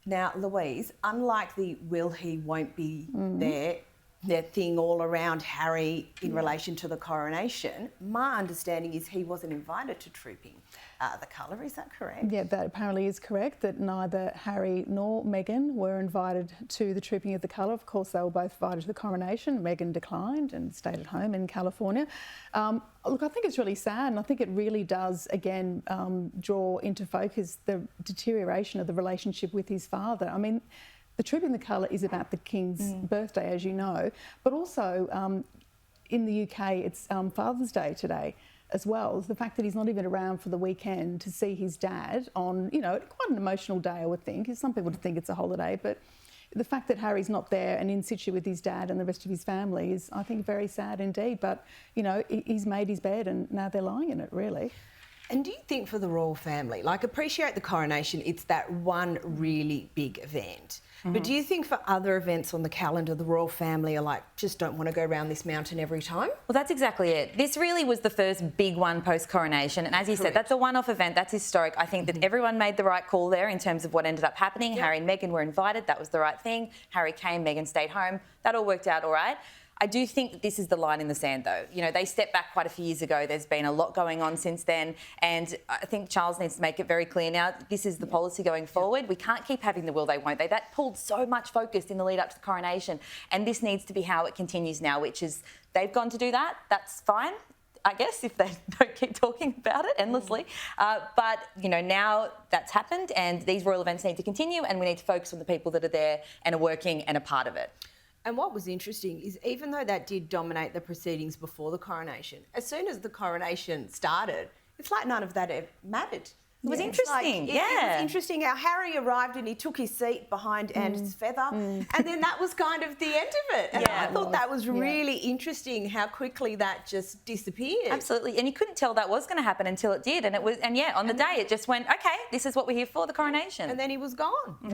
Now, Louise, unlike the will he, won't be there, that thing all around Harry in relation to the coronation, my understanding is he wasn't invited to Trooping the Colour. Is that correct? Yeah, that apparently is correct, that neither Harry nor Meghan were invited to the Trooping of the Colour. Of course, they were both invited to the coronation. Meghan declined and stayed at home in California. Look, I think it's really sad, and I think it really does, again, draw into focus the deterioration of the relationship with his father. I mean, the Trooping the Colour is about the King's birthday, as you know, but also in the UK it's Father's Day today as well. The fact that he's not even around for the weekend to see his dad on, you know, quite an emotional day, I would think. Some people would think it's a holiday, but the fact that Harry's not there and in situ with his dad and the rest of his family is, I think, very sad indeed. But, you know, he's made his bed and now they're lying in it, really. And do you think for the royal family, like, appreciate the coronation, it's that one really big event. But do you think for other events on the calendar, the royal family are like, just don't want to go around this mountain every time? Well, that's exactly it. This really was the first big one post-coronation. And as you said, that's a one-off event. That's historic. I think that everyone made the right call there in terms of what ended up happening. Harry and Meghan were invited. That was the right thing. Harry came, Meghan stayed home. That all worked out all right. I do think that this is the line in the sand, though. You know, they stepped back quite a few years ago. There's been a lot going on since then. And I think Charles needs to make it very clear now, this is the policy going forward. We can't keep having the will they, won't they. That pulled so much focus in the lead up to the coronation. And this needs to be how it continues now, which is they've gone to do that. That's fine, I guess, if they don't keep talking about it endlessly. But, you know, now that's happened and these royal events need to continue and we need to focus on the people that are there and are working and are part of it. And what was interesting is even though that did dominate the proceedings before the coronation, as soon as the coronation started, it's like none of that ever mattered. It was interesting, It was interesting how Harry arrived and he took his seat behind Anne's feather and then that was kind of the end of it. And I thought that was really interesting how quickly that just disappeared. Absolutely. And you couldn't tell that was going to happen until it did. And it was, and yeah, on the day it just went, okay, this is what we're here for, the coronation. And then he was gone.